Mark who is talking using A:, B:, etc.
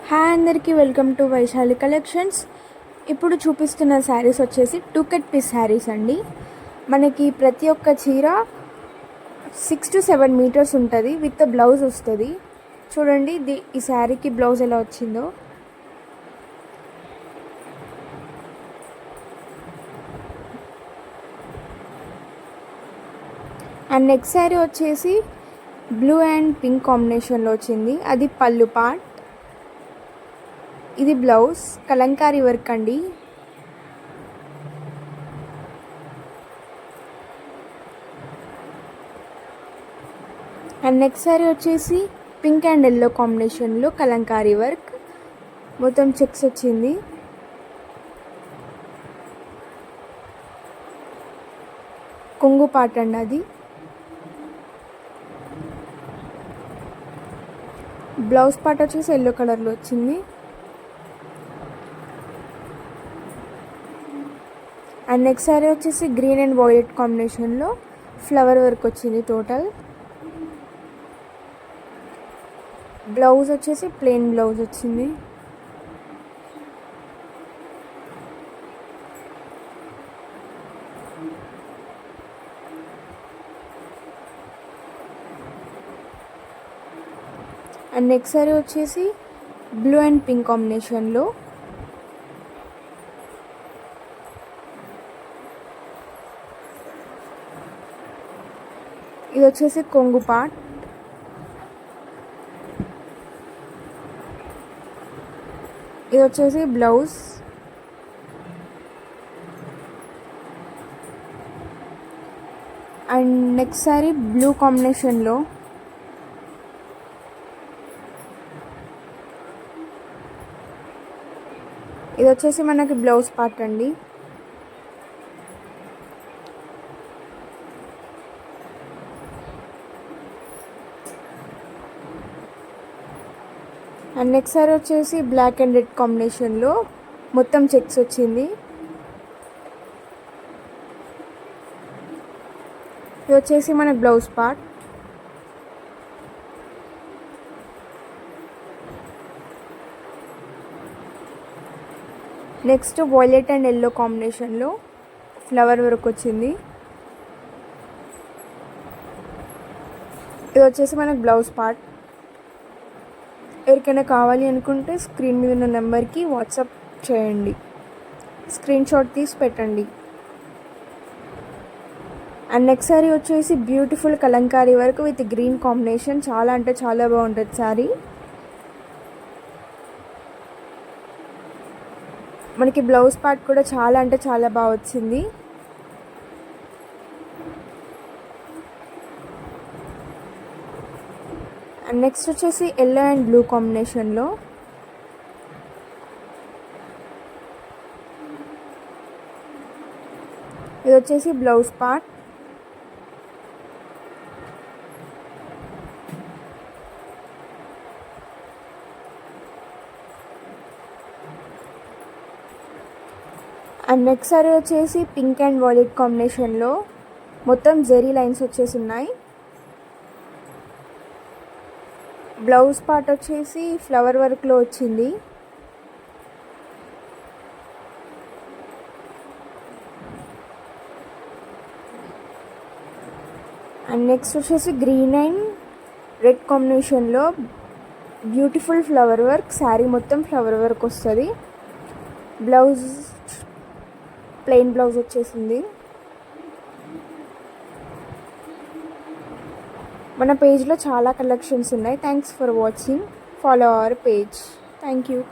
A: Hi అందరికీ welcome to Vaishali collections. ఇప్పుడు చూపిస్తున్న శారీస్ వచ్చేసి 2 కట్ పీస్ శారీస్ అండి. మనకి ప్రతి ఒక్క చీర 6 to 7 మీటర్స్ ఉంటుంది, విత్ బ్లౌజ్ వస్తుంది. చూడండి ఈ శారీకి బ్లౌజ్ ఎలా వచ్చిందో. అండ్ నెక్స్ట్ శారీ వచ్చేసి బ్లూ అండ్ పింక్ కాంబినేషన్లో వచ్చింది, అది పళ్ళు పార్ట్. ఇది బ్లౌజ్ కలంకారీ వర్క్ అండి. అండ్ నెక్స్ట్ సారీ వచ్చేసి పింక్ అండ్ ఎల్లో కాంబినేషన్లో కలంకారీ వర్క్, మొత్తం చెక్స్ వచ్చింది. కొంగు పార్ట్ అండి అది. బ్లౌజ్ పార్ట్ వచ్చేసి ఎల్లో కలర్లో వచ్చింది. అండ్ నెక్స్ట్ సారీ వచ్చేసి గ్రీన్ అండ్ వైలెట్ కాంబినేషన్లో ఫ్లవర్ వర్క్ వచ్చింది టోటల్. బ్లౌజ్ వచ్చేసి ప్లెయిన్ బ్లౌజ్ వచ్చింది. అండ్ నెక్స్ట్ సారీ వచ్చేసి బ్లూ అండ్ పింక్ కాంబినేషన్లో ఇది వచ్చేసి కొంగు పార్ట్. ఇది వచ్చేసి blouse. And next sorry blue కాంబినేషన్లో ఇది వచ్చేసి మనకి బ్లౌజ్ పార్ట్ అండి. అండ్ నెక్స్ట్ సారీ వచ్చేసి బ్లాక్ అండ్ రెడ్ కాంబినేషన్లో మొత్తం చెక్స్ వచ్చింది. ఇది వచ్చేసి మన blouse part. Next violet and yellow కాంబినేషన్లో ఫ్లవర్ వర్క్ వచ్చింది. ఇది వచ్చేసి మనకు బ్లౌజ్ పార్ట్. ఎవరికైనా కావాలి అనుకుంటే స్క్రీన్ మీద ఉన్న నెంబర్కి వాట్సాప్ చేయండి, స్క్రీన్ షాట్ తీసి పెట్టండి. అండ్ నెక్స్ట్ సారీ వచ్చేసి beautiful Kalamkari work with green combination. చాలా అంటే చాలా బాగుంటుంది సారీ. మనకి బ్లౌజ్ పార్ట్ కూడా చాలా అంటే చాలా బాగా వచ్చింది. అండ్ నెక్స్ట్ వచ్చేసి ఎల్లో అండ్ బ్లూ కాంబినేషన్లో ఇది వచ్చేసి blouse part. And next sorry వచ్చేసి పింక్ అండ్ వైలెట్ కాంబినేషన్లో మొత్తం జెరీ లైన్స్ వచ్చేసి ఉన్నాయి. బ్లౌజ్ పార్ట్ వచ్చేసి ఫ్లవర్ వర్క్లో వచ్చింది. అండ్ నెక్స్ట్ వచ్చేసి గ్రీన్ అండ్ రెడ్ కాంబినేషన్లో బ్యూటిఫుల్ ఫ్లవర్ వర్క్. శారీ మొత్తం ఫ్లవర్ వర్క్ వస్తుంది. బ్లౌజ్ ప్లెయిన్ బ్లౌజ్ వచ్చేసింది. మన పేజ్లో చాలా కలెక్షన్స్ ఉన్నాయి. Thanks for watching. Follow our page. Thank you.